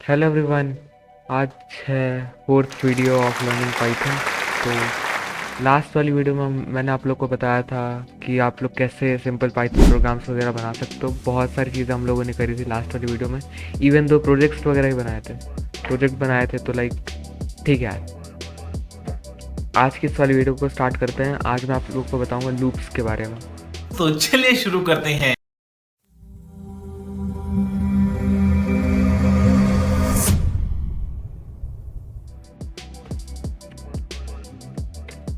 Hello everyone. आज है fourth video of learning Python. तो लास्ट वाली वीडियो में मैंने आप लोग को बताया था कि आप लोग कैसे सिंपल पाइथन प्रोग्राम्स वगैरह बना सकते हो। बहुत सारी चीज़ें हम लोगों ने करी थी लास्ट वाली वीडियो में। इवन दो प्रोजेक्ट्स वगैरह भी प्रोजेक्ट बनाए थे तो ठीक है यार। आज की इस वाली वीडियो को स्टार्ट करते हैं। आज मैं आप लोग को बताऊंगा लूप्स के बारे में। तो चलिए शुरू करते हैं।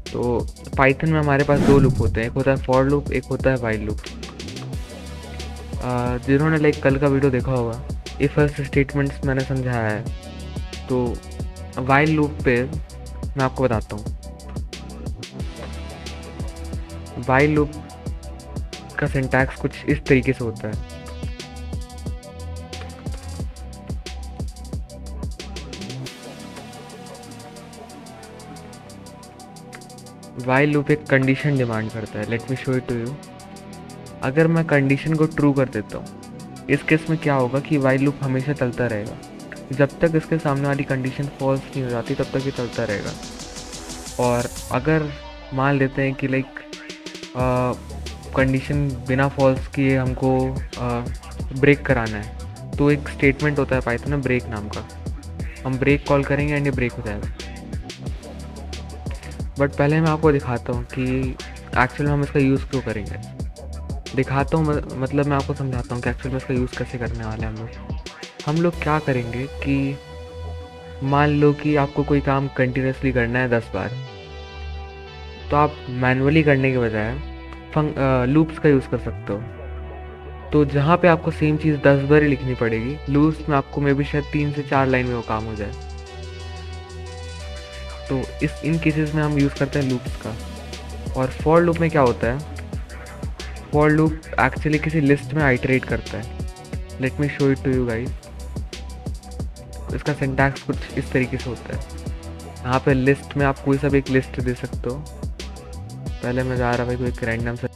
तो पाइथन में हमारे पास दो लूप होते हैं, एक होता है फॉर लूप, एक होता है व्हाइल लूप। जिन्होंने कल का वीडियो देखा होगा, इफ एल्स स्टेटमेंट्स मैंने समझाया है। तो व्हाइल लूप पे मैं आपको बताता हूँ। व्हाइल लूप का सिंटैक्स कुछ इस तरीके से होता है। व्हाइल लूप एक कंडीशन डिमांड करता है। Let me show it to you. अगर मैं कंडीशन को ट्रू कर देता हूँ, इस केस में क्या होगा कि व्हाइल लूप हमेशा चलता रहेगा। जब तक इसके सामने वाली कंडीशन फॉल्स नहीं हो जाती तब तक ये चलता रहेगा। और अगर मान लेते हैं कि कंडीशन बिना फॉल्स किए हमको ब्रेक कराना है, तो एक स्टेटमेंट होता है पाइथन में ब्रेक नाम का। हम ब्रेक कॉल करेंगे एंड ये ब्रेक हो जाएगा। बट पहले मैं आपको दिखाता हूँ कि एक्चुअल में हम इसका यूज़ क्यों करेंगे। दिखाता हूँ, मतलब मैं आपको समझाता हूँ कि एक्चुअल में इसका यूज़ कैसे करने वाले हैं हम लोग क्या करेंगे कि मान लो कि आपको कोई काम कंटिन्यूसली करना है 10 बार, तो आप मैनुअली करने के बजाय लूप्स का यूज़ कर सकते हो। तो जहाँ पे आपको सेम चीज़ 10 बार ही लिखनी पड़ेगी, लूप्स में आपको मे बी शायद 3 से 4 लाइन में वो काम हो जाए। तो इन केसेस में हम यूज़ करते हैं लूप्स का। और फॉर लूप में क्या होता है, फॉर लूप एक्चुअली किसी लिस्ट में आइटरेट करता है। Let me show it to you guys. इसका सिंटैक्स कुछ इस तरीके से होता है। यहाँ पे लिस्ट में आप कोई सा भी एक लिस्ट दे सकते हो। पहले मैं जा रहा भाई कोई एक रैंडम सा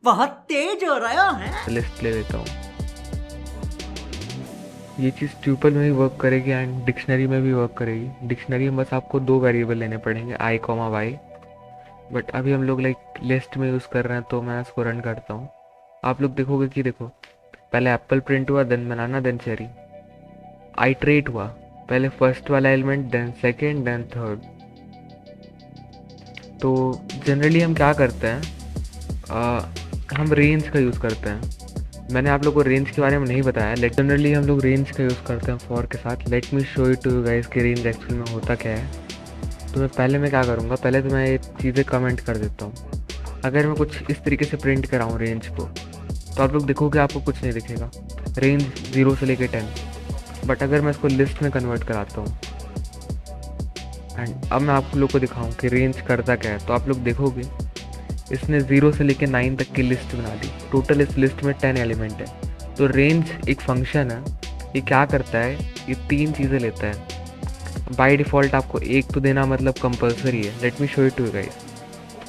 बहुत तेज हो रहा है। लिस्ट ले लेता हूँ। ये चीज़ ट्यूपल में भी वर्क करेगी एंड डिक्शनरी में भी वर्क करेगी। डिक्शनरी में बस आपको 2 वेरिएबल लेने पड़ेंगे, आई कॉमा वाई। बट अभी हम लोग लिस्ट में यूज़ कर रहे हैं तो मैं इसको रन करता हूँ। आप लोग देखोगे कि देखो, पहले एप्पल प्रिंट हुआ, then banana, then cherry. Iterate हुआ, पहले फर्स्ट वाला element, then second, then third. तो जनरली हम क्या करते हैं, हम रेंज का यूज़ करते हैं। मैंने आप लोग को रेंज के बारे में नहीं बताया। जनरली हम लोग रेंज का यूज़ करते हैं फॉर के साथ। Let me show it to you guys कि रेंज एक्चुअली में होता क्या है। तो मैं क्या करूँगा, पहले तो मैं ये चीज़ें कमेंट कर देता हूँ। अगर मैं कुछ इस तरीके से प्रिंट कराऊँ रेंज को, तो आप लोग देखोगे आपको कुछ नहीं दिखेगा, रेंज 0 से लेकर 10। बट अगर मैं इसको लिस्ट में कन्वर्ट कराता हूँ एंड अब मैं आप लोग को दिखाऊँ कि रेंज करता क्या है, तो आप लोग देखोगे इसने 0 से लेकर 9 तक की लिस्ट बना दी। टोटल इस लिस्ट में 10 एलिमेंट है। तो रेंज एक फंक्शन है, ये क्या करता है, ये 3 चीज़ें लेता है। बाय डिफ़ॉल्ट आपको एक तो देना मतलब कंपलसरी है। Let me show it to you guys.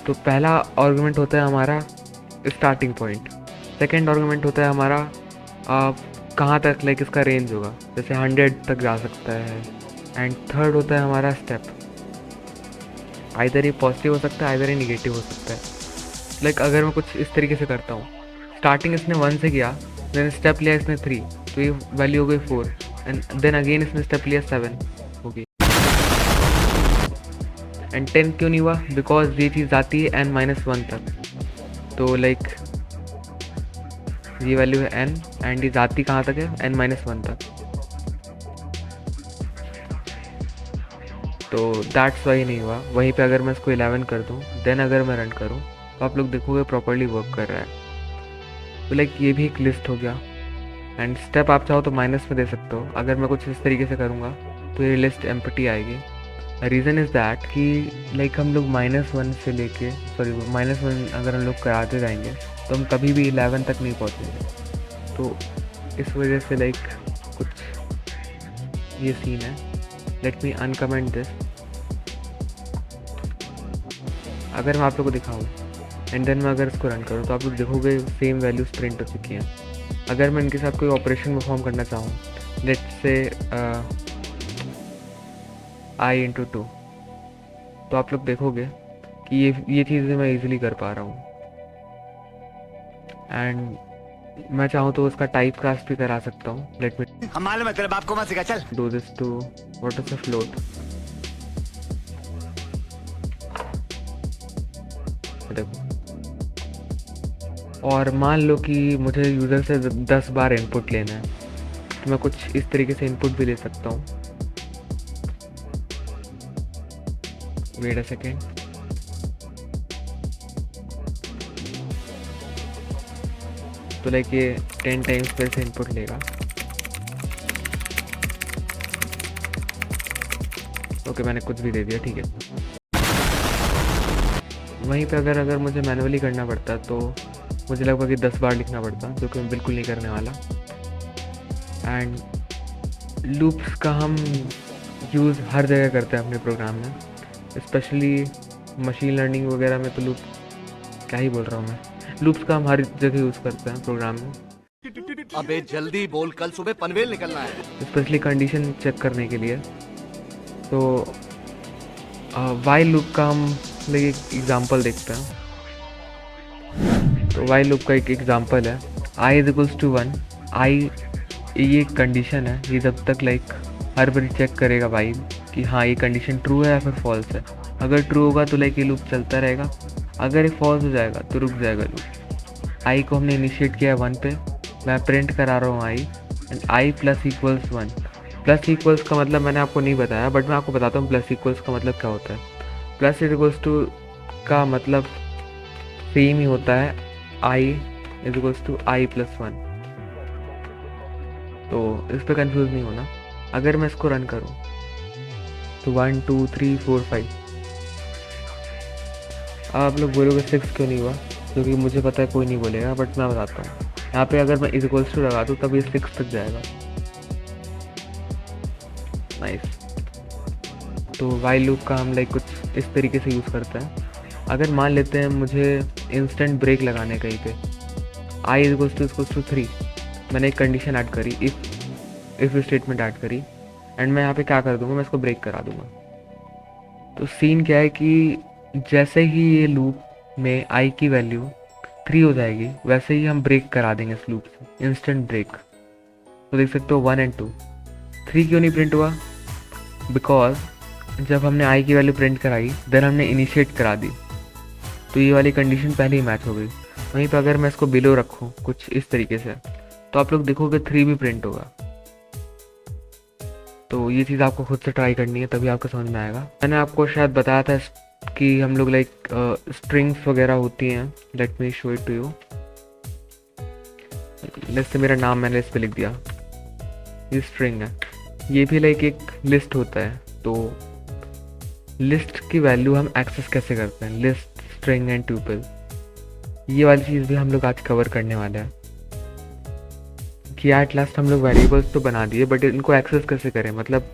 तो पहला आर्गुमेंट होता है हमारा स्टार्टिंग पॉइंट। सेकेंड आर्गुमेंट होता है हमारा कहाँ तक इसका रेंज होगा, जैसे 100 तक जा सकता है। एंड थर्ड होता है हमारा स्टेप। आइदर ये पॉजिटिव हो सकता है, आइदर ये निगेटिव हो सकता है। अगर मैं कुछ इस तरीके से करता हूँ, स्टार्टिंग इसने 1 से किया, देन स्टेप लिया इसने 3, तो ये वैल्यू हो गई 4। एंड देन अगेन इसने स्टेप लिया 7 होगी। एंड 10 क्यों नहीं हुआ, बिकॉज ये चीज़ आती है n-1 तक। तो ये वैल्यू है n एंड ये जाती कहाँ तक है, n-1 तक। तो दैट्स वाई नहीं हुआ। वहीं पे अगर मैं इसको 11 कर दूँ, देन अगर मैं रन करूँ, तो आप लोग देखोगे प्रॉपर्ली वर्क कर रहा है। तो ये भी एक लिस्ट हो गया। एंड स्टेप आप चाहो तो माइनस में दे सकते हो। अगर मैं कुछ इस तरीके से करूँगा तो ये लिस्ट एम्प्टी आएगी। रीज़न इज़ दैट कि हम लोग -1 से लेके -1 अगर हम लोग कराते जाएंगे तो हम कभी भी 11 तक नहीं पहुँचेंगे। तो इस वजह से कुछ ये सीन है। Let me uncomment this. अगर मैं आप लोग को दिखाऊँ एंड देन मैं अगर इसको रन करूँ, तो आप लोग देखोगे सेम वैल्यूज प्रिंट हो चुकी हैं। अगर मैं इनके साथ कोई ऑपरेशन परफॉर्म करना चाहूँ, let's say I into two, तो आप लोग देखोगे कि ये चीज़ें मैं इजीली कर पा रहा हूँ। एंड मैं चाहूँ तो उसका टाइप कास्ट भी करा सकता हूँ। लेट मी हम मालूम है तेरे बाप को मत सिखा, चल। Do this to what is the float. देखो, और मान लो कि मुझे यूज़र से 10 बार इनपुट लेना है, तो मैं कुछ इस तरीके से इनपुट भी ले सकता हूँ। वेट अ सेकेंड, तो लाइक ये 10 टाइम्स फिर से इनपुट लेगा। ओके, मैंने कुछ भी दे दिया, ठीक है। वहीं पे अगर मुझे मैनुअली करना पड़ता तो मुझे लगभग 10 बार लिखना पड़ता, जो कि मैं बिल्कुल नहीं करने वाला। एंड लूप्स का हम यूज़ हर जगह करते हैं अपने प्रोग्राम में, स्पेशली मशीन लर्निंग वगैरह में। तो लूप क्या ही बोल रहा हूँ मैं, लूप्स का हम हर जगह यूज़ करते हैं प्रोग्राम में, अबे जल्दी बोल, कल सुबह पनवेल निकलना है। स्पेशली कंडीशन चेक करने के लिए। तो वाइल लूप का हम एक एग्जांपल देखते हैं। तो वाइल लूप का एक एग्जांपल है i इज इक्वल्स टू 1। आई ये कंडीशन है, ये जब तक लाइक हर बार चेक करेगा वाइल कि हाँ ये कंडीशन ट्रू है या फिर फॉल्स है। अगर ट्रू होगा तो लाइक ये लूप चलता रहेगा, अगर ये फॉल्स हो जाएगा तो रुक जाएगा लूप। आई को हमने इनिशिएट किया 1 पे, मैं प्रिंट करा रहा हूँ I, and I plus equals 1। Plus equals का मतलब मैंने आपको नहीं बताया, बट मैं आपको बताता हूँ प्लस इक्वल्स का मतलब क्या होता है। प्लस इक्वल्स टू का मतलब सेम ही होता है, I is equals to I plus 1। तो इस पर कंफ्यूज नहीं होना। अगर मैं इसको रन करूँ तो 1 2 3 4 5, आप लोग बोलोगे 6 क्यों नहीं हुआ, क्योंकि मुझे पता है कोई नहीं बोलेगा, बट मैं बताता हूँ। यहाँ पे अगर मैं इज इक्वल्स टू लगा दूँ तब ये 6 तक जाएगा। नाइस। तो वाइल लूप का हम लाइक कुछ इस तरीके से यूज़ करते हैं। अगर मान लेते हैं मुझे इंस्टेंट ब्रेक लगाने कहीं पे, आई इज इक्वल्स टू 3, मैंने एक कंडीशन ऐड करी, इफ स्टेटमेंट ऐड करी, एंड मैं यहाँ पे क्या कर दूंगा, मैं इसको ब्रेक करा दूंगा। तो सीन क्या है कि जैसे ही ये लूप में आई की वैल्यू 3 हो जाएगी, वैसे ही हम ब्रेक करा देंगे इस लूप से, इंस्टेंट ब्रेक। तो देख सकते हो 1 और 2, 3 क्यों नहीं प्रिंट हुआ, बिकॉज जब हमने आई की वैल्यू प्रिंट कराई देन हमने इनिशिएट करा दी, तो ये वाली कंडीशन पहले ही मैच हो गई। वहीं पर अगर मैं इसको बिलो रखूँ कुछ इस तरीके से, तो आप लोग देखोगे 3 भी प्रिंट होगा। तो ये चीज़ आपको खुद से ट्राई करनी है, तभी आपको समझ में आएगा। मैंने आपको शायद बताया था कि हम लोग लाइक स्ट्रिंग्स वगैरह होती हैं। Let me show it to you. जैसे मेरा नाम मैंने इस पर लिख दिया, ये स्ट्रिंग है, ये भी लाइक एक लिस्ट होता है। तो लिस्ट की वैल्यू हम एक्सेस कैसे करते हैं, लिस्ट, स्ट्रिंग एंड ट्यूपल, ये वाली चीज़ भी हम लोग आज कवर करने वाले हैं कि एट लास्ट हम लोग वेरिएबल्स तो बना दिए, बट इनको एक्सेस कैसे करें, मतलब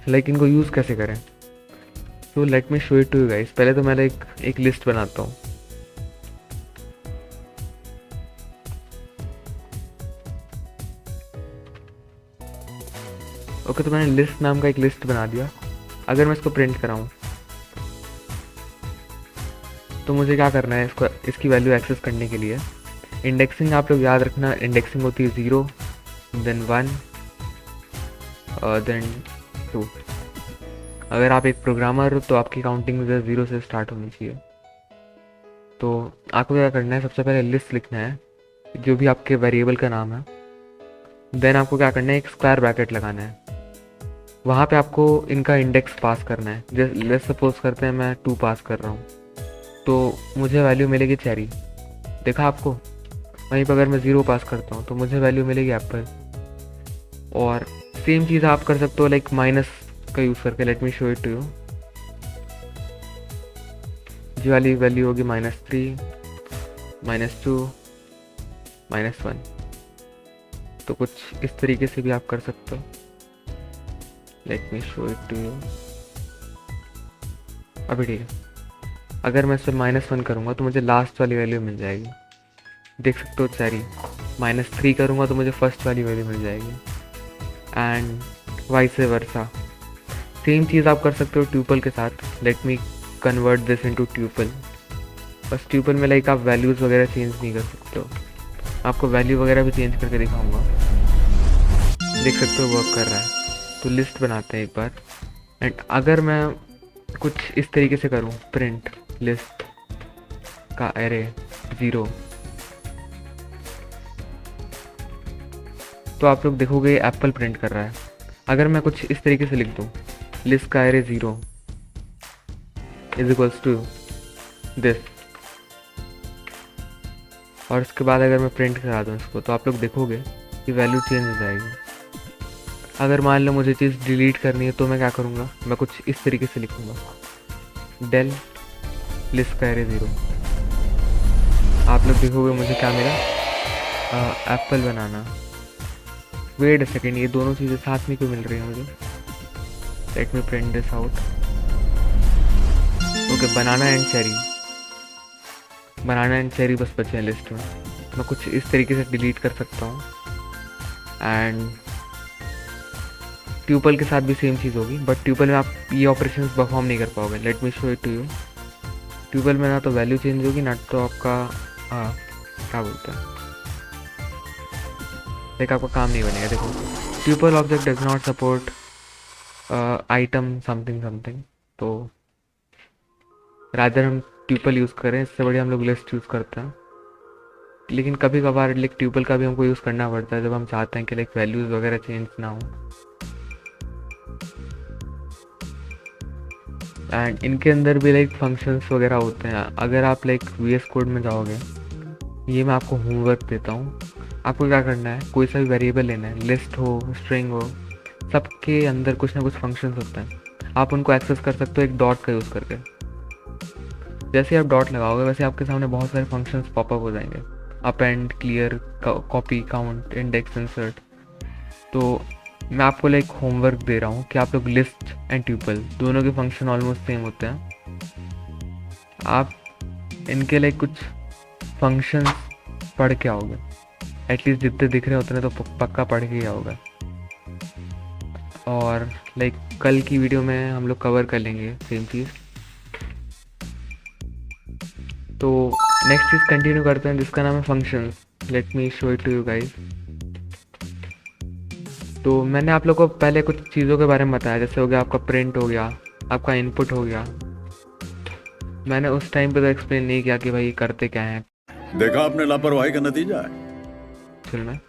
लाइक इनको यूज़ कैसे करें। तो let me show it to you guys. पहले तो मैं एक लिस्ट बनाता हूँ। ओके, तो मैंने लिस्ट नाम का एक लिस्ट बना दिया। अगर मैं इसको प्रिंट कराऊँ तो मुझे क्या करना है, इसकी वैल्यू एक्सेस करने के लिए इंडेक्सिंग, आप लोग याद रखना, इंडेक्सिंग होती है 0 देन 1 देन 2। अगर आप एक प्रोग्रामर हो तो आपकी काउंटिंग 0 से स्टार्ट होनी चाहिए। तो आपको क्या करना है, सबसे पहले लिस्ट लिखना है जो भी आपके वेरिएबल का नाम है, देन आपको क्या करना है, एक स्क्वायर ब्रैकेट लगाना है, वहाँ पे आपको इनका इंडेक्स पास करना है। जैसे लेट्स सपोज करते हैं मैं 2 पास कर रहा हूँ, तो मुझे वैल्यू मिलेगी चेरी, देखा आपको। वहीं पर अगर मैं 0 पास करता हूँ तो मुझे वैल्यू मिलेगी एप्पल। और सेम चीज़ आप कर सकते हो लाइक माइनस का यूज़ करके। Let me show it to you. G वाली वैल्यू होगी -3, -2, -1। तो कुछ इस तरीके से भी आप कर सकते हो। Let me show it to you. अभी ठीक है, अगर मैं इस पर -1 करूँगा तो मुझे लास्ट वाली वैल्यू मिल जाएगी, देख सकते हो चेरी। -3 करूँगा तो मुझे फर्स्ट वाली वैल्यू मिल जाएगी। And vice versa. सेम चीज़ आप कर सकते हो ट्यूपल के साथ। Let me convert this into tuple. बस ट्यूपल में लाइक आप वैल्यूज़ वगैरह चेंज नहीं कर सकते हो। आपको वैल्यू वगैरह भी चेंज करके दिखाऊंगा, देख सकते हो वर्क कर रहा है। तो लिस्ट बनाते हैं एक बार। एंड अगर मैं कुछ इस तरीके से करूँ, प्रिंट लिस्ट का एरे 0, तो आप लोग देखोगे एप्पल प्रिंट कर रहा है। अगर मैं कुछ इस तरीके से लिख दूँ, लिस्ट का array 0 is equals to this, और उसके बाद अगर मैं प्रिंट करा दूँ इसको, तो आप लोग देखोगे कि वैल्यू चेंज हो जाएगी। अगर मान लो मुझे चीज़ डिलीट करनी है तो मैं क्या करूँगा, मैं कुछ इस तरीके से लिखूँगा, डेल लिस्ट का एरे 0। आप लोग देखोगे मुझे क्या मिला, apple banana. Wait a second, ये दोनों चीज़ें साथ में क्यों मिल रही हैं मुझे? Let me print this out. Okay, banana and cherry, banana and cherry बस बचे हैं लिस्ट में। मैं कुछ इस तरीके से डिलीट कर सकता हूँ। एंड ट्यूपल के साथ भी सेम चीज़ होगी, बट ट्यूपल में आप ये ऑपरेशंस परफॉर्म नहीं कर पाओगे। Let me show it to you. Tuple में ना तो वैल्यू चेंज होगी, ना तो आपका क्या बोलते हैं, लाइक आपका काम नहीं बनेगा। देखो, tuple object does not support item something something. तो रादर हम ट्यूपल यूज़ करें, इससे बढ़िया हम लोग लिस्ट यूज़ करते हैं। लेकिन कभी कभार लाइक ट्यूपल का भी हमको यूज़ करना पड़ता है जब हम चाहते हैं कि लाइक वैल्यूज़ वगैरह चेंज ना हो। एंड इनके अंदर भी लाइक फंक्शंस वगैरह होते हैं। अगर आप लाइक VS कोड में जाओगे, ये मैं आपको होमवर्क देता हूँ। आपको क्या करना है, कोई सा भी वेरिएबल लेना है, लिस्ट हो, स्ट्रिंग हो, सबके अंदर कुछ ना कुछ फंक्शंस होते हैं। आप उनको एक्सेस कर सकते हो एक डॉट का यूज़ करके। जैसे आप डॉट लगाओगे वैसे आपके सामने बहुत सारे फंक्शंस पॉपअप हो जाएंगे, append, clear, copy, count, index, insert. तो मैं आपको लाइक होमवर्क दे रहा हूँ कि आप लोग लिस्ट एंड ट्यूपल दोनों के फंक्शन ऑलमोस्ट सेम होते हैं। आप इनके लाइक कुछ फंक्शंस पढ़ के आओगे, एटलीस्ट जितने दिख रहे उतने तो पक्का पढ़ के ही आओगे। और लाइक कल की वीडियो में हम लोग कवर कर लेंगे सेम चीज़। तो नेक्स्ट चीज़ कंटिन्यू करते हैं जिसका नाम है functions. Let me show it to you guys. तो मैंने आप लोग को पहले कुछ चीज़ों के बारे में बताया, जैसे हो गया आपका प्रिंट, हो गया आपका इनपुट, हो गया। मैंने उस टाइम पे तो एक्सप्लेन नहीं किया कि भाई करते क्या हैं देखा आपने लापरवाही का नतीजा है। एक्चुअल में,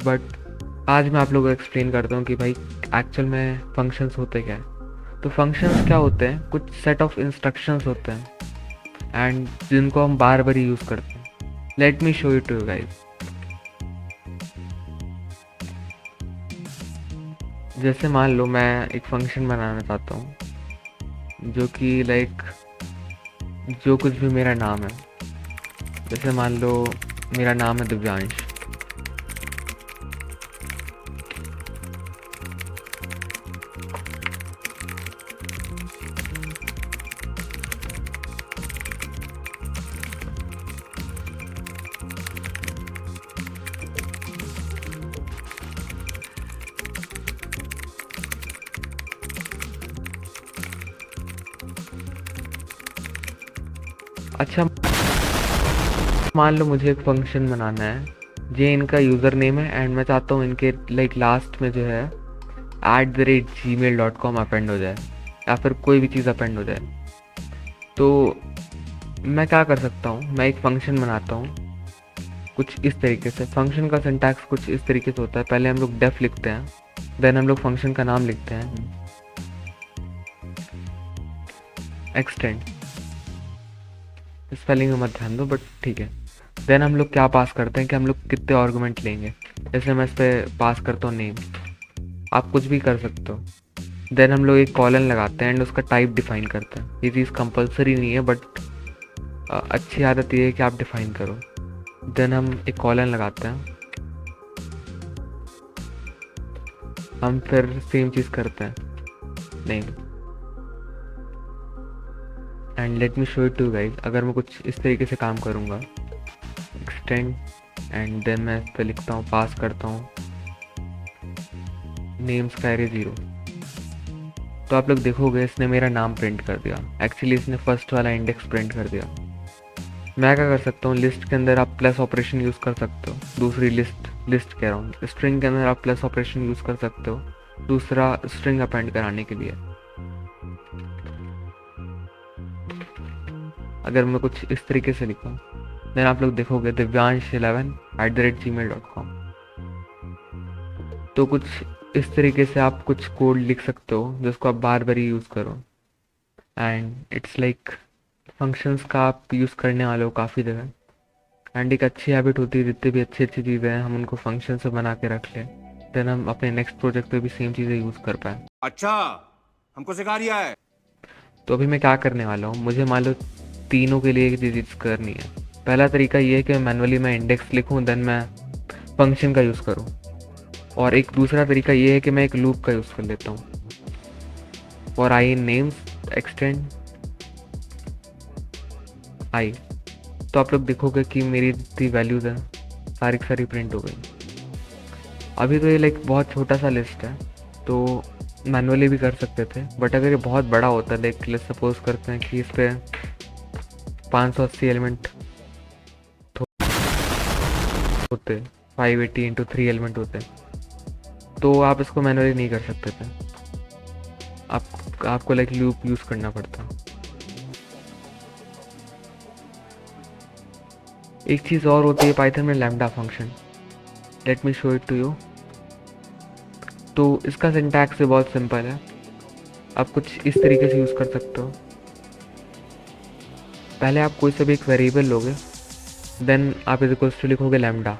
बट आज मैं आप लोगों को एक्सप्लेन करता हूँ कि भाई एक्चुअल में फंक्शंस होते क्या हैं। तो फंक्शंस क्या होते हैं, कुछ सेट ऑफ इंस्ट्रक्शंस होते हैं एंड जिनको हम बार बार यूज़ करते हैं। Let me show it to you guys. जैसे मान लो मैं एक फंक्शन बनाना चाहता हूँ जो कि लाइक जो कुछ भी मेरा नाम है, जैसे मान लो मेरा नाम है दिव्यांश। अच्छा, मान लो मुझे एक फंक्शन बनाना है, ये इनका यूज़र नेम है एंड मैं चाहता हूँ इनके लाइक लास्ट में जो है @gmail.com अपेंड हो जाए, या फिर कोई भी चीज़ अपेंड हो जाए। तो मैं क्या कर सकता हूँ, मैं एक फ़ंक्शन बनाता हूँ कुछ इस तरीके से। फंक्शन का सिंटैक्स कुछ इस तरीके से होता है, पहले हम लोग डेफ लिखते हैं, देन हम लोग फंक्शन का नाम लिखते हैं, एक्सटेंड, स्पेलिंग में मत ध्यान दो बट ठीक है। देन हम लोग क्या पास करते हैं कि हम लोग कितने आर्गुमेंट लेंगे। जैसे मैं इस पर पास करता हूँ नेम, आप कुछ भी कर सकते हो। देन हम लोग एक कॉलन लगाते हैं एंड उसका टाइप डिफाइन करते हैं। ये चीज़ कंपलसरी नहीं है बट अच्छी आदत ये है कि आप डिफाइन करो। देन हम एक कॉलन लगाते हैं, हम फिर सेम चीज़ करते हैं name. And let me show it to guys. अगर मैं कुछ इस तरीके से काम करूँगा, एक्सटेंड, एंड देन मैं इस पर लिखता हूँ, पास करता हूँ नेम्स का एरे 0। तो आप लोग देखोगे इसने मेरा नाम प्रिंट कर दिया। एक्चुअली इसने फर्स्ट वाला इंडेक्स प्रिंट कर दिया। मैं क्या कर सकता हूँ, लिस्ट के अंदर आप प्लस ऑपरेशन यूज़ कर सकते हो। दूसरी लिस्ट कह रहा हूँ, स्ट्रिंग के अंदर आप प्लस ऑपरेशन यूज़ कर सकते हो दूसरा स्ट्रिंग अपेंड कराने के लिए। अगर मैं कुछ इस तरीके से लिखूँ, देन आप लोग देखोगे divyansh11@gmail.com। तो कुछ इस तरीके से आप कुछ कोड लिख सकते हो जिसको आप बार बार ही यूज़ करो। एंड इट्स लाइक फंक्शंस का आप यूज़ करने वाले हो काफ़ी जगह। एंड एक अच्छी हैबिट होती है, जितनी भी अच्छी अच्छी चीज़ें हैं हम उनको फंक्शन से बना के रख लें, देन हम अपने नेक्स्ट प्रोजेक्ट पे भी सेम चीज़ें यूज़ कर पाए। अच्छा, हमको सिखा रिया है। तो अभी मैं क्या करने वाला हूँ, मुझे मान लो तीनों के लिए एक चीज़ करनी है। पहला तरीका ये है कि मैनुअली मैं इंडेक्स लिखूँ, देन मैं फंक्शन का यूज़ करूँ। और एक दूसरा तरीका ये है कि मैं एक लूप का यूज़ कर लेता हूँ। और आई नेम्स एक्सटेंड आई। तो आप लोग देखोगे कि मेरी जितनी वैल्यूज़ हैं सारी की सारी प्रिंट हो गई। अभी तो ये लाइक बहुत छोटा सा लिस्ट है, तो मैनुअली भी कर सकते थे, बट अगर ये बहुत बड़ा होता है, लाइक लेट्स सपोज करते हैं कि इस पे 580 एलिमेंट होते, 580 इंटू 3 एलिमेंट होते, तो आप इसको मैनुअली नहीं कर सकते थे। आपको लाइक लूप यूज़ करना पड़ता। एक चीज़ और होती है पाइथन में, lambda function. Let me show it to you. तो इसका सिंटैक्स बहुत सिंपल है, आप कुछ इस तरीके से यूज़ कर सकते हो। पहले आप कोई सा भी एक वेरिएबल लोगे, देन आप इज इक्वल्स टू लिखोगे लैम्डा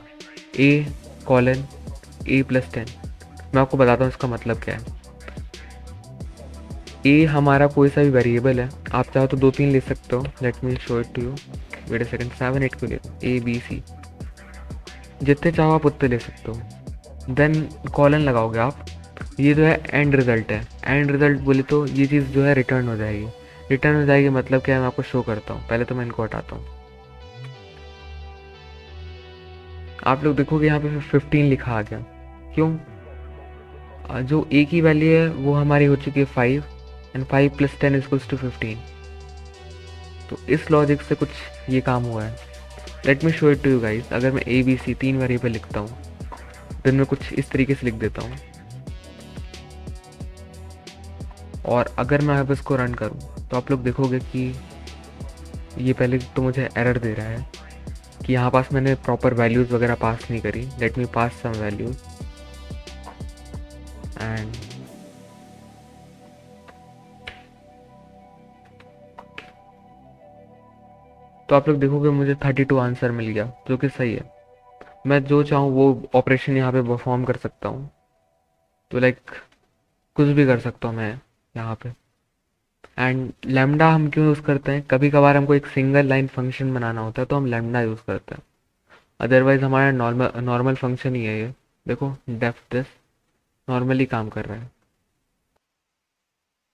a:10। मैं आपको बताता हूँ इसका मतलब क्या है। a हमारा कोई सा भी वेरिएबल है, आप चाहो तो 2-3 ले सकते हो। Let me show it to you, wait a second. 7 8 को ले लो, ABC, जितने चाहो आप उतने ले सकते हो। देन कॉलन लगाओगे आप, ये जो है एंड रिजल्ट है। एंड रिजल्ट बोले तो ये चीज़ जो है रिटर्न हो जाएगी। रिटर्न हो जाएगी मतलब क्या है, मैं आपको शो करता हूँ। पहले तो मैं इनको हटाता हूँ। आप लोग देखोगे यहाँ पे 15 लिखा आ गया। क्यों? जो a की वैल्यू है वो हमारी हो चुकी है 5, एंड 5 + 10 = 15। तो इस लॉजिक से कुछ ये काम हुआ है। Let me show it to you guys. अगर मैं ABC 3 वेरिएबल लिखता हूँ, देन मैं कुछ इस तरीके से लिख देता हूँ, और अगर मैं अब इसको रन करूँ तो आप लोग देखोगे कि ये पहले तो मुझे एरर दे रहा है कि यहाँ पास मैंने प्रॉपर वैल्यूज़ वगैरह पास नहीं करी। Let me pass some values and तो आप लोग देखोगे मुझे 32 आंसर मिल गया, जो कि सही है। मैं जो चाहूँ वो ऑपरेशन यहाँ पे परफॉर्म कर सकता हूँ। तो लाइक कुछ भी कर सकता हूँ मैं यहाँ पे। एंड लैम्डा हम क्यों यूज़ करते हैं, कभी कभार हमको एक सिंगल लाइन फंक्शन बनाना होता है तो हम लैम्डा यूज़ करते हैं। अदरवाइज हमारा नॉर्मल फंक्शन ही है ये। देखो डेफ दिस नॉर्मली काम कर रहा है।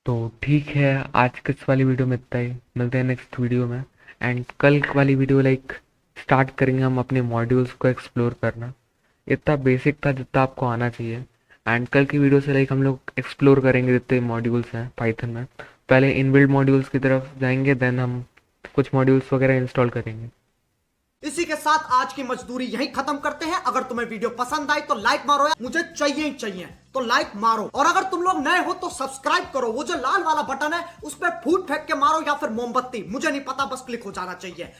तो ठीक है, आज की इस वाली वीडियो में इतना ही। मिलते हैं नेक्स्ट वीडियो में। एंड कल वाली वीडियो लाइक स्टार्ट करेंगे हम अपने मॉड्यूल्स को एक्सप्लोर करना। इतना बेसिक था जितना आपको आना चाहिए। एंड कल की वीडियो से लाइक हम लोग एक्सप्लोर करेंगे जितने मॉड्यूल्स हैं पाइथन में। पहले इनबिल्ट मॉड्यूल्स की तरफ जाएंगे, देन हम कुछ मॉड्यूल्स वगैरह इंस्टॉल करेंगे। इसी के साथ आज की मजदूरी यहीं खत्म करते हैं। अगर तुम्हें वीडियो पसंद आई तो लाइक मारो, मुझे चाहिए ही चाहिए, तो लाइक मारो। और अगर तुम लोग नए हो तो सब्सक्राइब करो, वो जो लाल वाला बटन है उस पर फूट फेंक के मारो या फिर मोमबत्ती, मुझे नहीं पता, बस क्लिक हो जाना चाहिए।